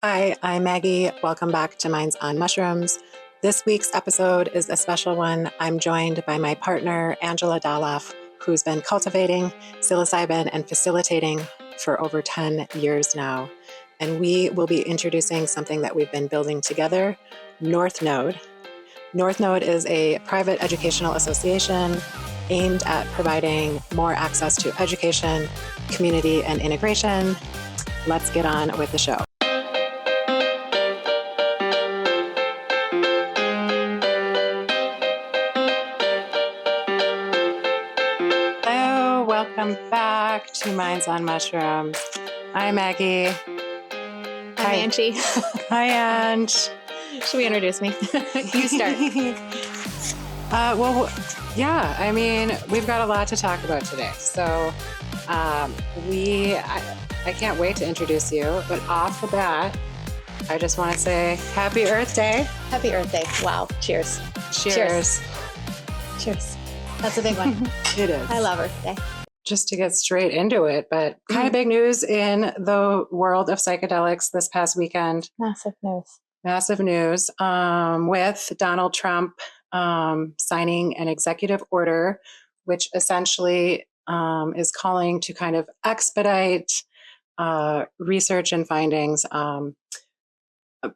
Hi, I'm Maggie. Welcome back to Minds on Mushrooms. This week's episode is a special one. I'm joined by my partner, Angela Dahlof, who's been cultivating psilocybin and facilitating for over 10 years now. And we will be introducing something that we've been building together, North Node. North Node is a private educational association aimed at providing more access to education, community, and integration. Let's get on with the show. Welcome back to Minds on Mushrooms. I'm Maggie. I'm Angie. Hi, Ange. Should we introduce me? You start. We've got a lot to talk about today. So I can't wait to introduce you. But off the bat, I just want to say Happy Earth Day. Happy Earth Day. Wow. Cheers. Cheers. Cheers. That's a big one. It is. I love Earth Day. Just to get straight into it, but kind of big news in the world of psychedelics this past weekend. Massive news with Donald Trump signing an executive order, which essentially is calling to kind of expedite research and findings,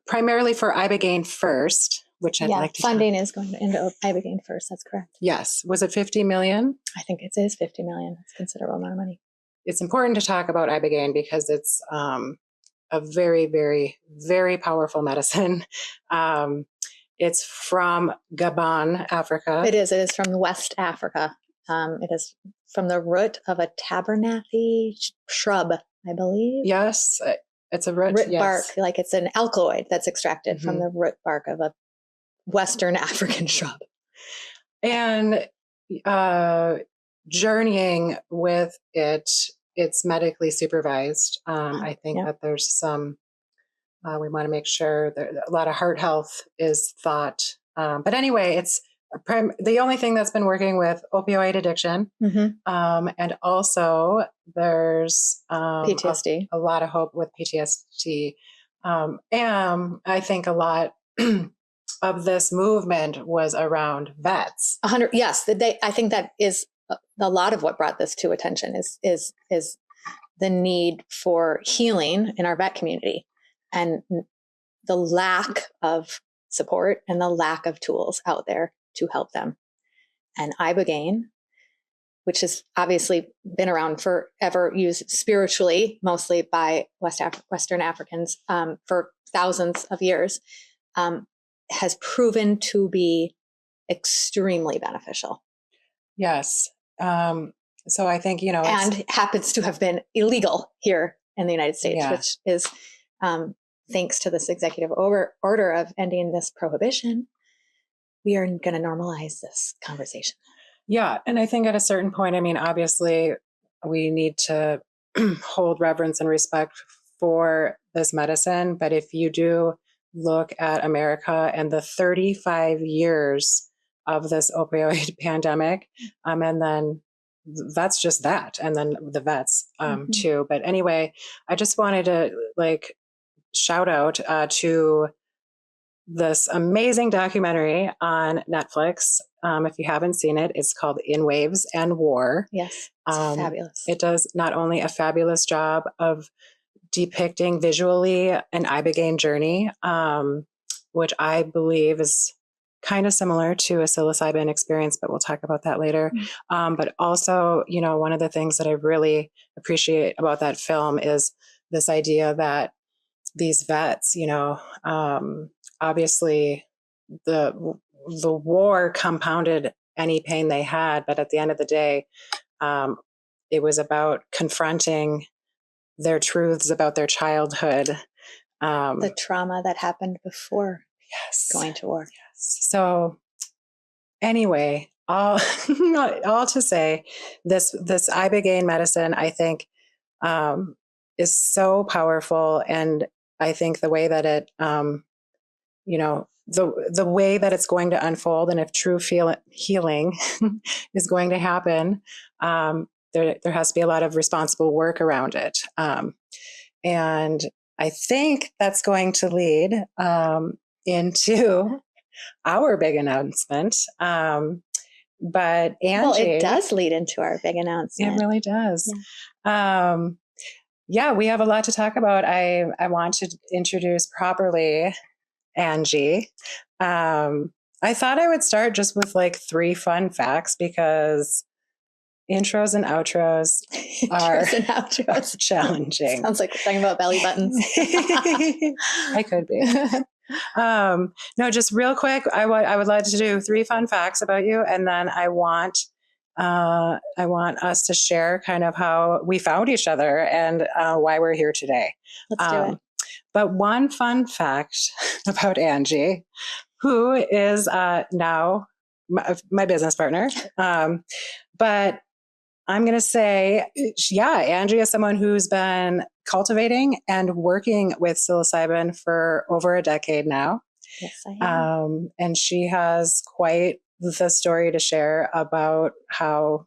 primarily for Ibogaine first. Which I'd like to funding is going into Ibogaine first. That's correct. Yes. Was it 50 million? I think it is 50 million. It's a considerable amount of money. It's important to talk about Ibogaine because it's a very, very, very powerful medicine. It's from Gabon, Africa. It is. It is from West Africa. It is from the root of a tabernacle shrub, I believe. Yes. It's a root yes. Bark. Like it's an alkaloid that's extracted from the root bark of a Western African shrub. And journeying with it, it's medically supervised. I think that there's some, we want to make sure that a lot of heart health is thought. But anyway, it's the only thing that's been working with opioid addiction. And also there's PTSD. A lot of hope with PTSD. And I think a lot of this movement was around vets. 100. Yes. I think that is a lot of what brought this to attention is the need for healing in our vet community and the lack of support and the lack of tools out there to help them. And Ibogaine, which has obviously been around forever, used spiritually, mostly by Western Africans for thousands of years, has proven to be extremely beneficial. Yes. So I think, and happens to have been illegal here in the United States, which is thanks to this executive order of ending this prohibition, we are going to normalize this conversation. Yeah. And I think at a certain point, obviously we need to hold reverence and respect for this medicine. But if you do look at America and the 35 years of this opioid pandemic, and then that's just that. And then the vets too. But anyway, I just wanted to shout out to this amazing documentary on Netflix. If you haven't seen it, it's called In Waves and War. Yes, it's fabulous. It does not only a fabulous job of depicting visually an Ibogaine journey, which I believe is kind of similar to a psilocybin experience, but we'll talk about that later. But also, one of the things that I really appreciate about that film is this idea that these vets, obviously the war compounded any pain they had, but at the end of the day, it was about confronting their truths about their childhood. The trauma that happened before going to war. Yes. So anyway, all to say, this Ibogaine medicine, I think, is so powerful. And I think the way that it, the way that it's going to unfold, and if true healing is going to happen, there has to be a lot of responsible work around it. And I think that's going to lead into our big announcement. But Angie, well, it does lead into our big it announcement. really does. Yeah, we have a lot to talk about. I want to introduce properly Angie. I thought I would start just with like 3 fun facts because intros and outros are Intros and outros. challenging. Sounds like we're talking about belly buttons. I could be. No, just real quick, I would like to do 3 fun facts about you, and then I want us to share kind of how we found each other and why we're here today. Let's do it. But one fun fact about Angie, who is now my business partner, but I'm going to say, yeah, Angie is someone who's been cultivating and working with psilocybin for over a decade now. Yes, I am. And she has quite the story to share about how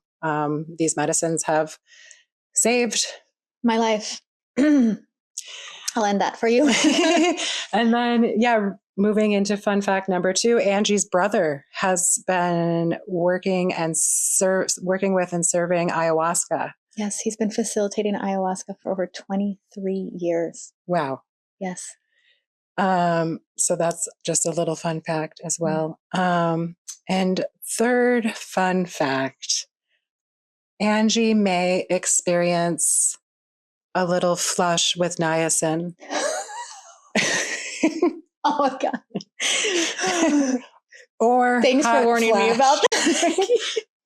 these medicines have saved my life. I'll end that for you. And then, yeah, moving into fun fact number 2, Angie's brother has been working with and serving ayahuasca. Yes, he's been facilitating ayahuasca for over 23 years. Wow. Yes. So that's just a little fun fact as well. And third fun fact, Angie may experience a little flush with niacin. Oh my God. Or thanks for warning me about that.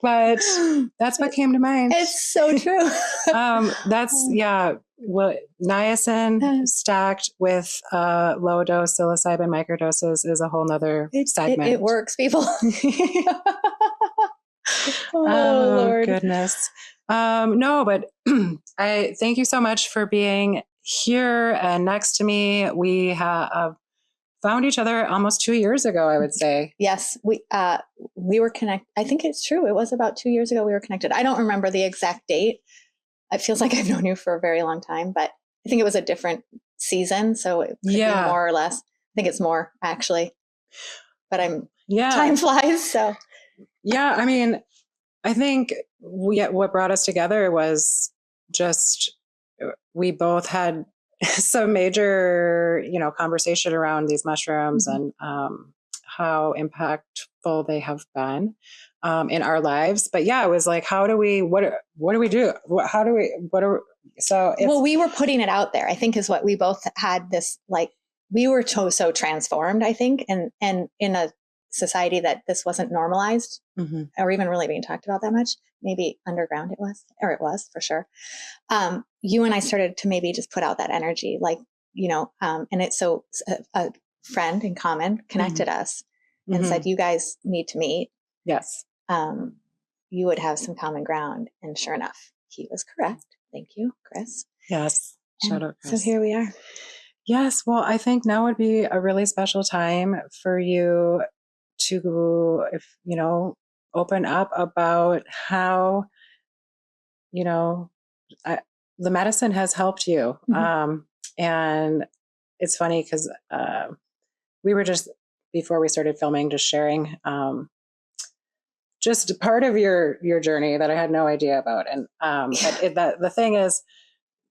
But that's what came to mind. It's so true. That's, yeah, well, niacin stacked with low dose psilocybin microdoses is a whole nother segment. It works, people. Oh, Lord. Goodness. No, but I thank you so much for being here and next to me. We have found each other almost 2 years ago, I would say. Yes, we were connected. I think it's true. It was about 2 years ago we were connected. I don't remember the exact date. It feels like I've known you for a very long time, but I think it was a different season. So it could be more or less. I think it's more actually, but time flies. So yeah, I mean, I think what brought us together was just, we both had some major, conversation around these mushrooms and how impactful they have been in our lives. But yeah, it was like, what do we do? Well, we were putting it out there, I think, is what we both had this, like, we were so transformed, I think, and in a society that this wasn't normalized or even really being talked about that much. Maybe underground it was for sure. You and I started to maybe just put out that energy, like, and it's so a friend in common connected us and said, you guys need to meet. Yes. You would have some common ground. And sure enough, he was correct. Thank you, Chris. Yes. Shout out, Chris. So here we are. Yes. Well, I think now would be a really special time for you to, open up about how, the medicine has helped you. And it's funny because we were just, before we started filming, just sharing just part of your journey that I had no idea about. And but the thing is,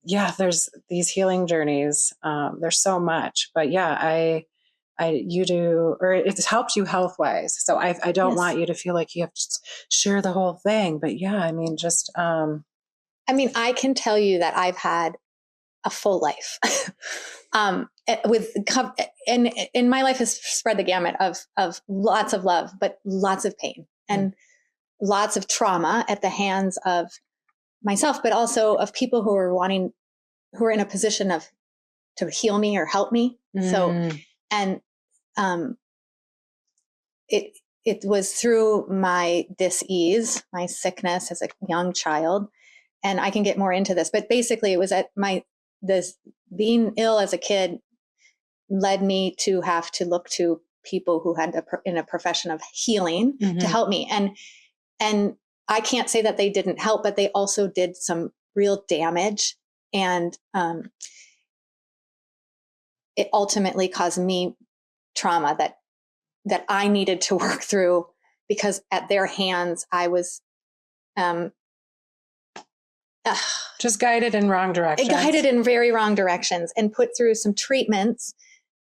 yeah, there's these healing journeys. There's so much, but yeah, you do, or it's helped you health wise. So I don't want you to feel like you have to share the whole thing, but yeah, I mean, just, I can tell you that I've had a full life, and my life has spread the gamut of lots of love, but lots of pain and lots of trauma at the hands of myself, but also of people who are in a position to heal me or help me. So, and it was through my dis-ease, my sickness as a young child, and I can get more into this, but basically it was this being ill as a kid led me to have to look to people who had in a profession of healing to help me. And I can't say that they didn't help, but they also did some real damage. And it ultimately caused me trauma that I needed to work through, because at their hands, I was, just guided in wrong directions. Guided in very wrong directions, and put through some treatments.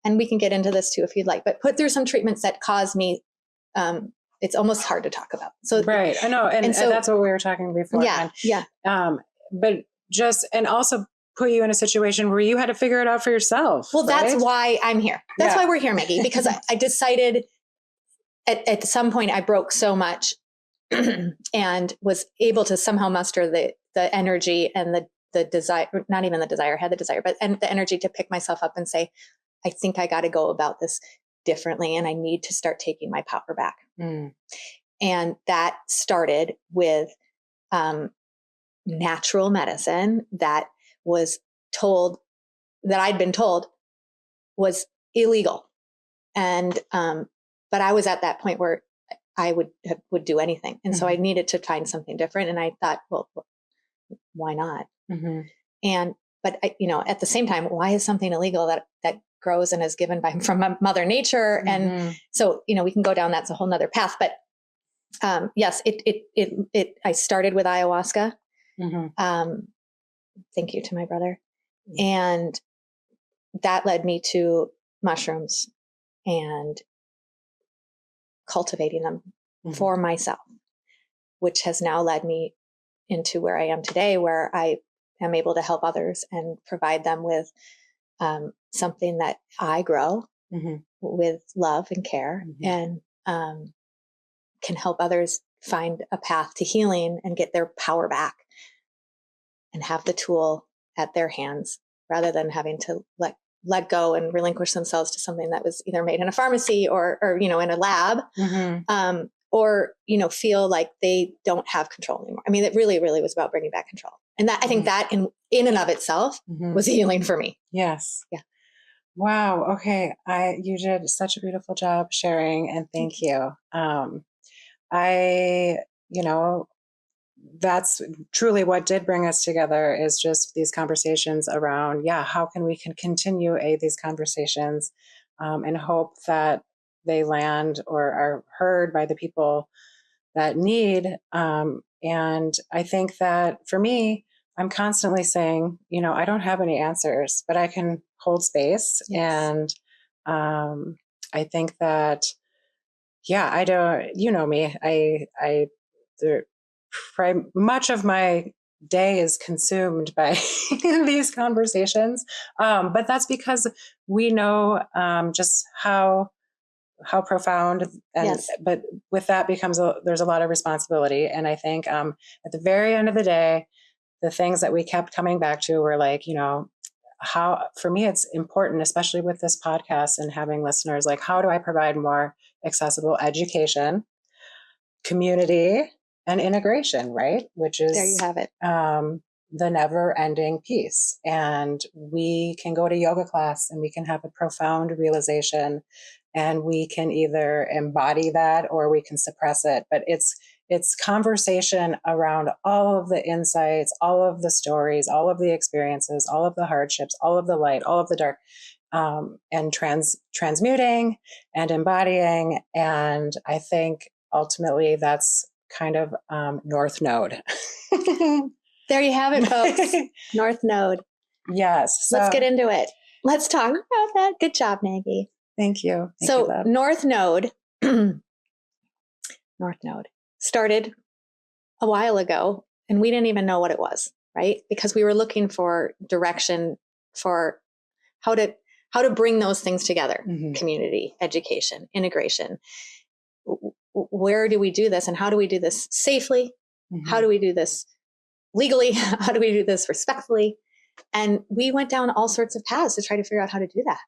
And we can get into this too, if you'd like, but put through some treatments that caused me, it's almost hard to talk about. So, right. I know. And so, that's what we were talking before. Yeah. Yeah. But and also put you in a situation where you had to figure it out for yourself. Well, right? That's why I'm here. That's why we're here, Maggie, because I decided at some point I broke so much and was able to somehow muster the energy and the desire, not even the desire, I had the desire, but and the energy to pick myself up and say, I think I got to go about this differently, and I need to start taking my power back. And that started with natural medicine that I'd been told was illegal. And, but I was at that point where I would do anything. And so I needed to find something different. And I thought, well, why not? But at the same time, why is something illegal that grows and is given from Mother Nature? And so, we can go down, that's a whole nother path. But yes, I started with ayahuasca. Thank you to my brother. And that led me to mushrooms and cultivating them for myself, which has now led me into where I am today, where I am able to help others and provide them with something that I grow with love and care, and can help others find a path to healing and get their power back and have the tool at their hands, rather than having to let go and relinquish themselves to something that was either made in a pharmacy or in a lab, or feel like they don't have control anymore. I mean, it really, really was about bringing back control, and that I think that in and of itself was healing for me. Yes. Yeah. Wow. Okay. You did such a beautiful job sharing, and thank you. That's truly what did bring us together, is just these conversations around, how can we continue these conversations, and hope that they land or are heard by the people that need. And I think that for me, I'm constantly saying, I don't have any answers, but I can hold space. Yes. And I think that, I don't, me, much of my day is consumed by these conversations. But that's because we know just how profound, and but with that there's a lot of responsibility. And I think at the very end of the day, the things that we kept coming back to were like, how, for me, it's important, especially with this podcast and having listeners, like, how do I provide more accessible education, community, and integration, right? Which is, there you have it, the never ending piece. And we can go to yoga class and we can have a profound realization, and we can either embody that or we can suppress it. But it's conversation around all of the insights, all of the stories, all of the experiences, all of the hardships, all of the light, all of the dark, and transmuting and embodying. And I think ultimately that's kind of North Node. There you have it, folks. North Node. Yes. So, let's get into it. Let's talk about that. Good job, Maggie. Thank you. So North Node, North Node started a while ago, and we didn't even know what it was, right? Because we were looking for direction for how to bring those things together: community, education, integration. Where do we do this, and how do we do this safely? How do we do this legally? How do we do this respectfully? And we went down all sorts of paths to try to figure out how to do that.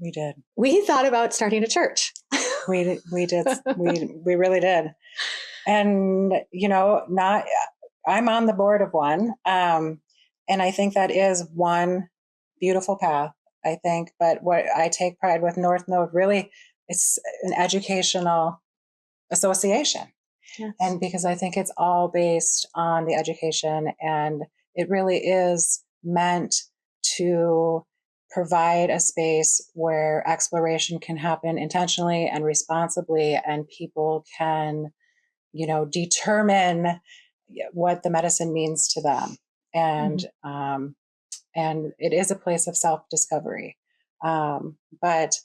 We did. We thought about starting a church. We did. We really did. And, I'm on the board of one. And I think that is one beautiful path, I think. But what I take pride with North Node, really, it's an educational association. Yes. And because I think it's all based on the education, and it really is meant to provide a space where exploration can happen intentionally and responsibly, and people can, determine what the medicine means to them. And it is a place of self-discovery. But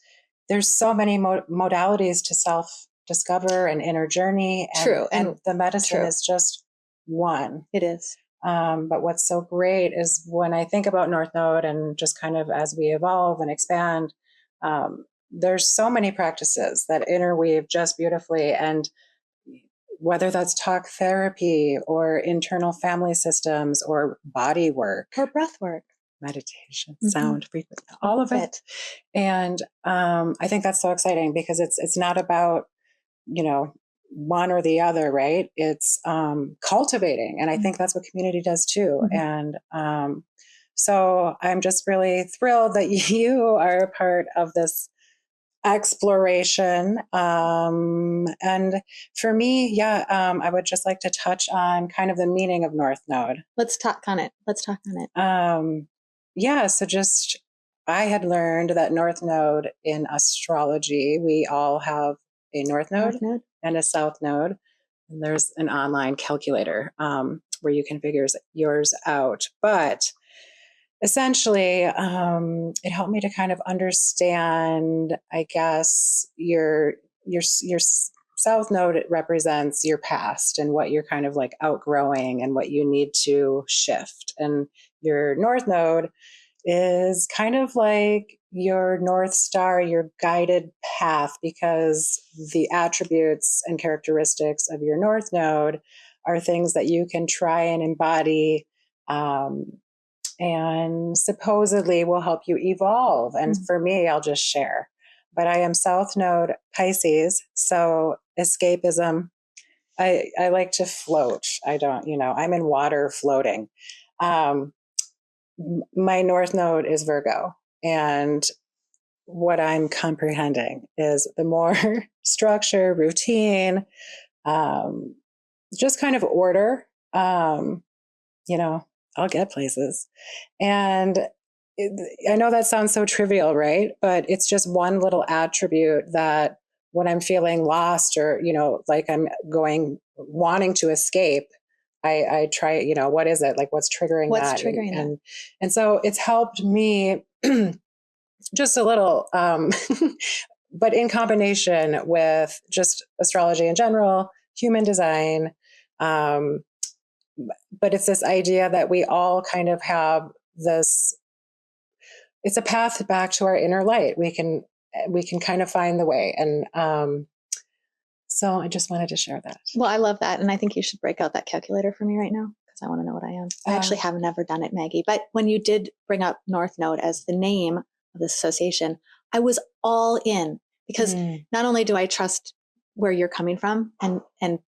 there's so many modalities to self-discover and inner journey. And the medicine is just one. It is. But what's so great is when I think about North Node and just kind of as we evolve and expand, there's so many practices that interweave just beautifully. And whether that's talk therapy or internal family systems or body work or breath work, meditation, sound, frequency, all of it. And I think that's so exciting because it's not about, one or the other, right? It's cultivating. And I think that's what community does too. And so I'm just really thrilled that you are a part of this exploration. And for me, I would just like to touch on kind of the meaning of North Node. Let's talk on it. So just, I had learned that North Node in astrology, we all have a North Node and a South Node. And there's an online calculator where you can figure yours out. But essentially, it helped me to kind of understand, I guess, your South Node, it represents your past and what you're kind of like outgrowing and what you need to shift. And your North Node is kind of like your North Star, your guided path, because the attributes and characteristics of your North Node are things that you can try and embody and supposedly will help you evolve. And for me, I'll just share. But I am South Node Pisces, so escapism. I like to float. I don't, I'm in water floating. My North Node is Virgo. And what I'm comprehending is the more structure, routine, just kind of order, I'll get places. And I know that sounds so trivial, right? But it's just one little attribute that when I'm feeling lost or, like I'm wanting to escape, I try, what is it? Like what's triggering that? What's triggering that? And so it's helped me just a little, but in combination with just astrology in general, human design, but it's this idea that we all kind of have this, it's a path back to our inner light. We can kind of find the way. And so I just wanted to share that. Well, I love that. And I think you should break out that calculator for me right now because I want to know what I am. I actually have never done it, Maggie. But when you did bring up North Node as the name of this association, I was all in because not only do I trust where you're coming from and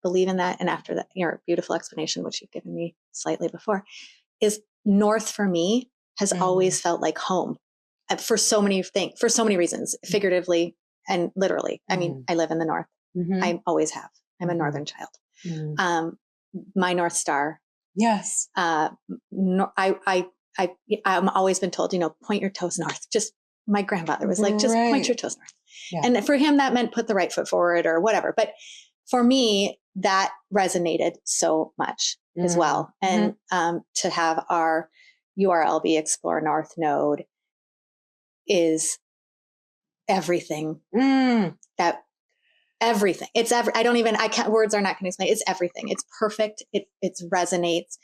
believe in that. And after that, your beautiful explanation, which you've given me slightly before, is North for me has always felt like home for so many things, for so many reasons, figuratively and literally. I mean, I live in the North. I always have. I'm a Northern child. My North Star. Yes. I'm always been told, point your toes north. Just my grandfather was like, just point your toes north. Yeah. And for him, that meant put the right foot forward or whatever. But for me, that resonated so much as well. And to have our URL be Explore North Node is everything. That everything. It's words are not going to explain. It's everything. It's perfect. It resonates.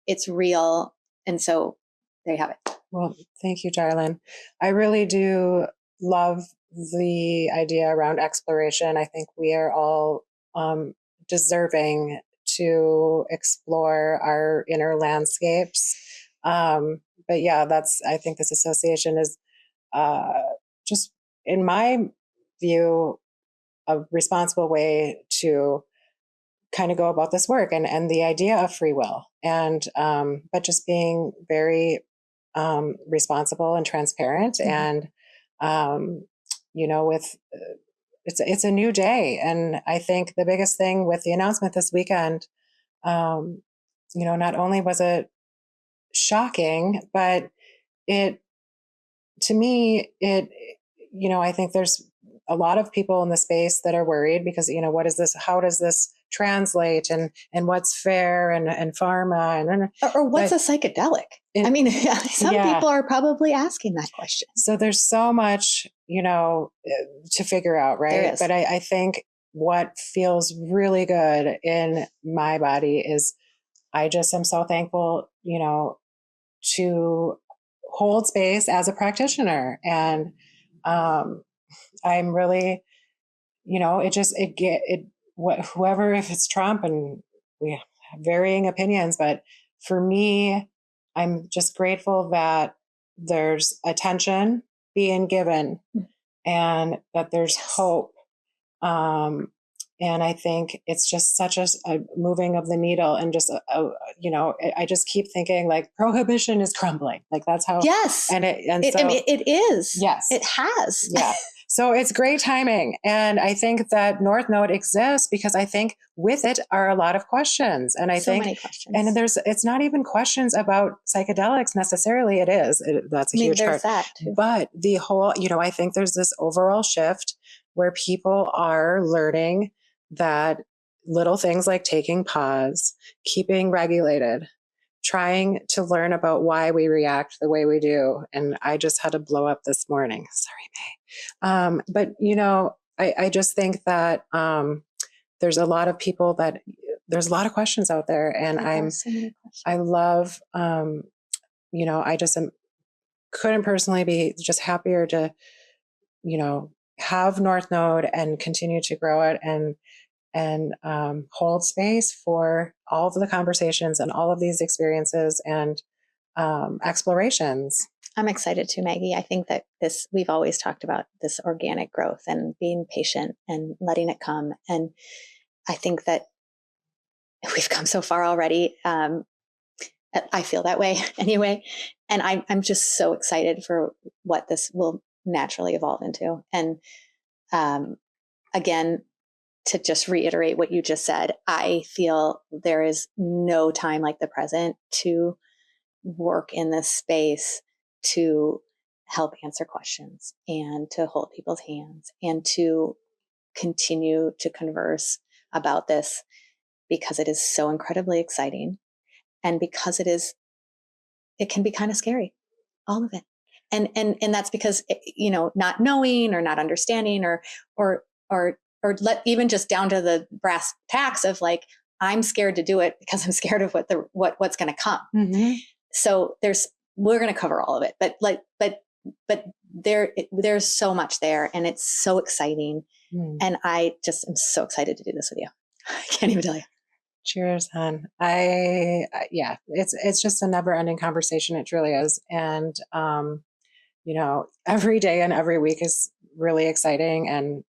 It's real. And so there you have it. Well, thank you, darling. I really do love the idea around exploration. I think we are all deserving to explore our inner landscapes. But yeah, I think this association is just, in my view, a responsible way to kind of go about this work and the idea of free will and but just being very responsible and transparent and with it's a new day. And I think the biggest thing with the announcement this weekend, not only was it shocking, but it to me, I think there's a lot of people in the space that are worried because, what is this? How does this translate? And what's fair and pharma or what's a psychedelic? Some people are probably asking that question. So there's so much, to figure out, right? There is. But I think what feels really good in my body is I just am so thankful, to hold space as a practitioner. And I'm really, whoever, if it's Trump, and we have varying opinions, but for me, I'm just grateful that there's attention being given and that there's hope. And I think it's just such a moving of the needle, and just, I just keep thinking like prohibition is crumbling. Like that's how, yes. It is. Yes, it has. Yeah. So it's great timing. And I think that North Node exists because I think with it are a lot of questions. And many questions. And it's not even questions about psychedelics necessarily. That's a huge part. That too. But the whole, I think there's this overall shift where people are learning that little things like taking pause, keeping regulated, trying to learn about why we react the way we do. And I just had to blow up this morning. Sorry, May. But, I just think that there's a lot of people there's a lot of questions out there. And I love, I just couldn't personally be just happier to, have North Node and continue to grow it and hold space for all of the conversations and all of these experiences and explorations. I'm excited too, Maggie. I think that we've always talked about this organic growth and being patient and letting it come. And I think that we've come so far already. I feel that way anyway. And I'm just so excited for what this will naturally evolve into. And again, to just reiterate what you just said, I feel there is no time like the present to work in this space to help answer questions and to hold people's hands and to continue to converse about this, because it is so incredibly exciting and because it can be kind of scary, all of it. And that's because, not knowing or not understanding or even just down to the brass tacks of like, I'm scared to do it because I'm scared of what's going to come. Mm-hmm. So we're going to cover all of it, but there's so much there and it's so exciting. And I just am so excited to do this with you. I can't even tell you. Cheers, hon. It's just a never ending conversation. It truly is. And, every day and every week is really exciting. And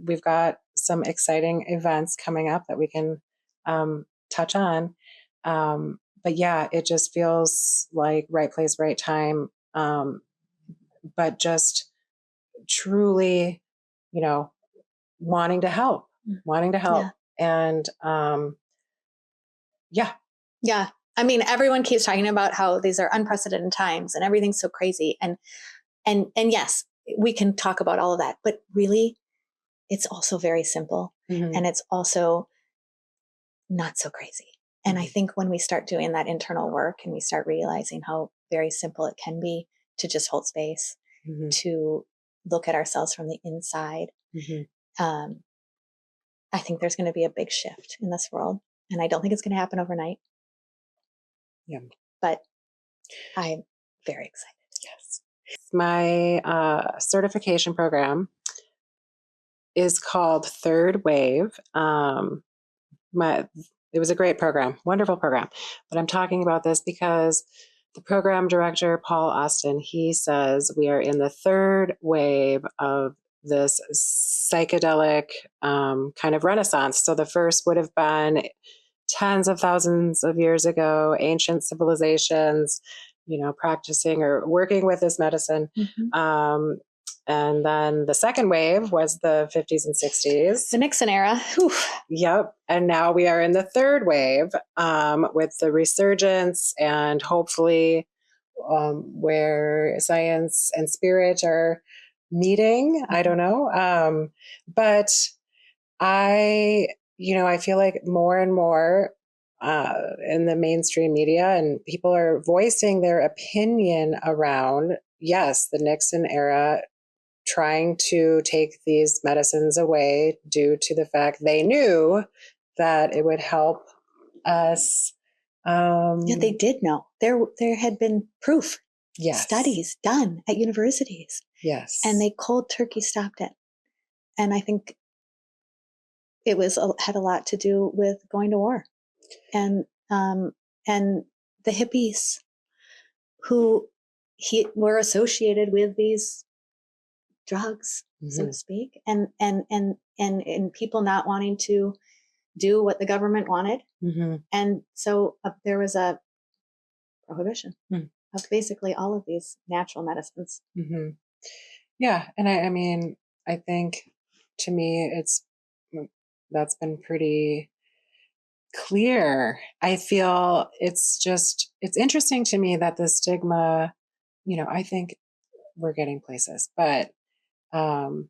we've got some exciting events coming up that we can touch on. But it just feels like right place, right time. But just truly, wanting to help. Yeah. And yeah. I mean, everyone keeps talking about how these are unprecedented times and everything's so crazy. And yes, we can talk about all of that, but really it's also very simple. Mm-hmm. And it's also not so crazy. And I think when we start doing that internal work and we start realizing how very simple it can be to just hold space, mm-hmm. to look at ourselves from the inside, mm-hmm. I think there's going to be a big shift in this world. And I don't think it's going to happen overnight. Yeah. But I'm very excited. Yes. My certification program is called Third Wave. It was a great program, wonderful program. But I'm talking about this because the program director, Paul Austin, he says we are in the third wave of this psychedelic kind of renaissance. So the first would have been tens of thousands of years ago, ancient civilizations, practicing or working with this medicine. Mm-hmm. And then the second wave was the 50s and 60s. The Nixon era. Whew. Yep. And now we are in the third wave with the resurgence and hopefully where science and spirit are meeting. I don't know. But I feel like more and more in the mainstream media, and people are voicing their opinion around, yes, the Nixon era, trying to take these medicines away due to the fact they knew that it would help us. Yeah, they did know. There had been proof, Yes. studies done at universities. Yes. And they cold turkey stopped it. And I think it had a lot to do with going to war, and the hippies who were associated with these drugs, so to speak, and people not wanting to do what the government wanted, and so there was a prohibition of basically all of these natural medicines. Yeah, and I mean, I think to me, that's been pretty clear. I feel it's interesting to me that the stigma, I think we're getting places, but that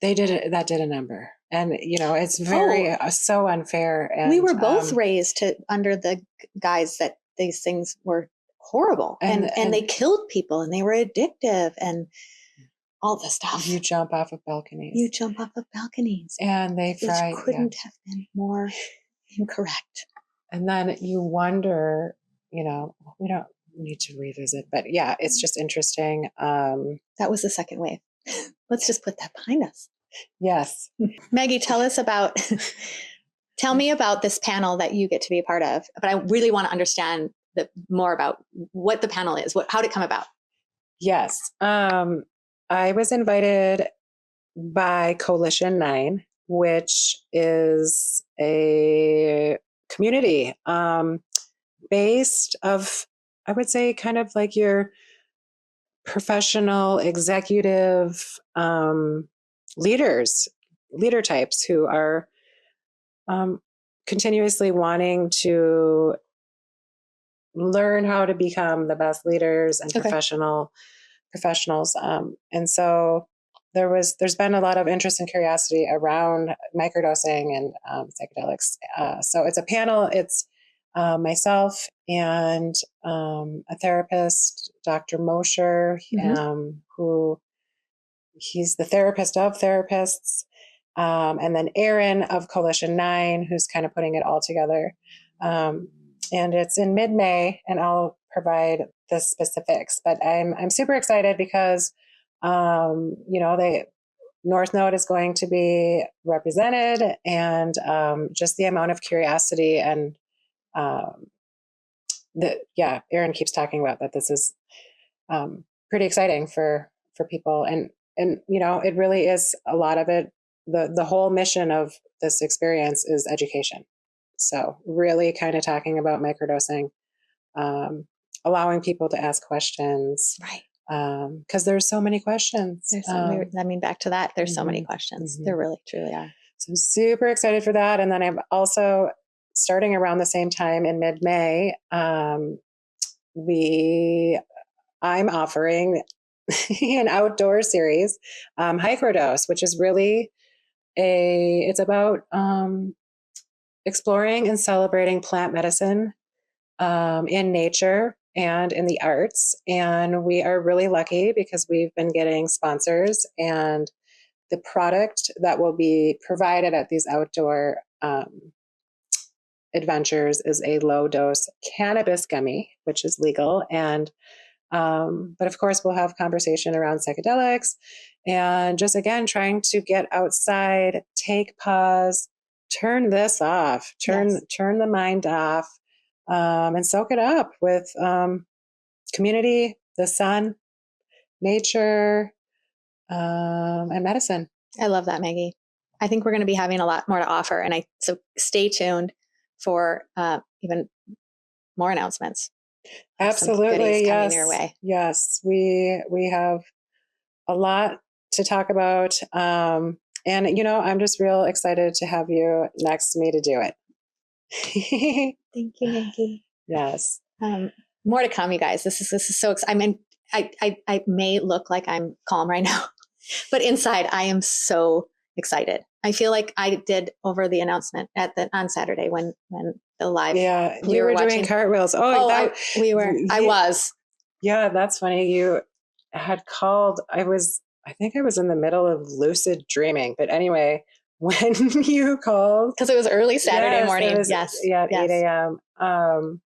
did a number. And, it's very, so unfair. And we were both raised under the guise that these things were horrible and they killed people and they were addictive and all the stuff. You jump off of balconies. And they fry. It couldn't have been more incorrect. And then you wonder, we don't need to revisit, but yeah, it's just interesting. That was the second wave. Let's just put that behind us. Yes. Maggie, tell me about this panel that you get to be a part of. But I really want to understand more about what the panel is. How did it come about? Yes. I was invited by Coalition 9, which is a community based of, I would say, kind of like your professional executive leader types who are continuously wanting to learn how to become the best leaders and professionals. And so there's been a lot of interest and curiosity around microdosing and psychedelics. So it's a panel. It's myself and a therapist, Dr. Mosher, who he's the therapist of therapists. And then Aaron of Coalition 9, who's kind of putting it all together. And it's in mid-May, and I'll provide the specifics. But I'm super excited because, North Node is going to be represented, and just the amount of curiosity and Aaron keeps talking about that. This is pretty exciting for people, and it really is a lot of it. The whole mission of this experience is education. So really kind of talking about microdosing, allowing people to ask questions. Right. Because there's so many questions. Back to that, there's so many questions. There really, truly are. So I'm super excited for that. And then I'm also starting around the same time in mid-May, I'm offering an outdoor series, Microdose, which is really it's about exploring and celebrating plant medicine in nature and in the arts. And we are really lucky because we've been getting sponsors, and the product that will be provided at these outdoor adventures is a low dose cannabis gummy, which is legal. And but of course, we'll have conversation around psychedelics and just, again, trying to get outside, take pause, turn this off, turn the mind off, and soak it up with community, the sun, nature, and medicine. I love that, Maggie. I think we're going to be having a lot more to offer. So stay tuned for even more announcements. Absolutely. Yes. Your way. Yes. We have a lot to talk about. And, I'm just real excited to have you next to me to do it. Thank you, Maggie. Yes. more to come, you guys. This is so exciting. I mean, I may look like I'm calm right now, but inside I am so excited. I feel like I did over the announcement on Saturday when the live. Yeah, we you were watching doing cartwheels. I was. Yeah, that's funny. You had called. I think I was in the middle of lucid dreaming. But anyway, when you called, Because it was early Saturday morning. Yes. Yeah, at 8 a.m.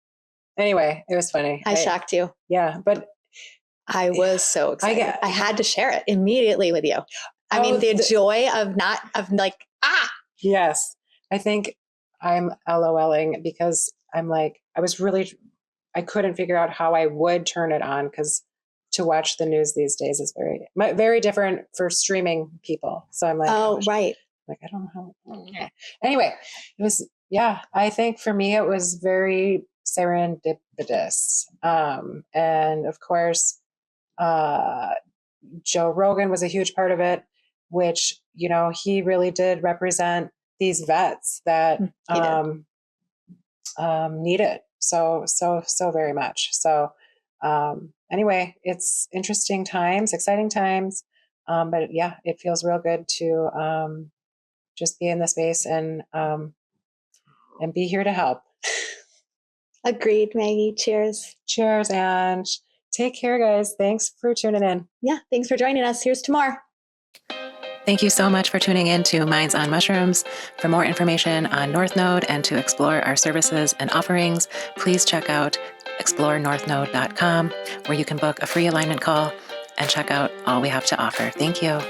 Anyway, it was funny. I shocked you. Yeah, but I was so excited. I had to share it immediately with you. I mean, the joy of Yes. I think I'm LOLing because I'm like, I couldn't figure out how I would turn it on because to watch the news these days is very different for streaming people. So I'm like, right. Like, I don't know how. Anyway, it was, I think for me, it was very serendipitous. And of course, Joe Rogan was a huge part of it, which, he really did represent these vets that need it so very much. So anyway, it's interesting times, exciting times. But it feels real good to just be in the space and be here to help. Agreed, Maggie. Cheers. Cheers, and take care, guys. Thanks for tuning in. Yeah, thanks for joining us. Here's to more. Thank you so much for tuning in to Minds on Mushrooms. For more information on North Node and to explore our services and offerings, please check out explorenorthnode.com, where you can book a free alignment call and check out all we have to offer. Thank you.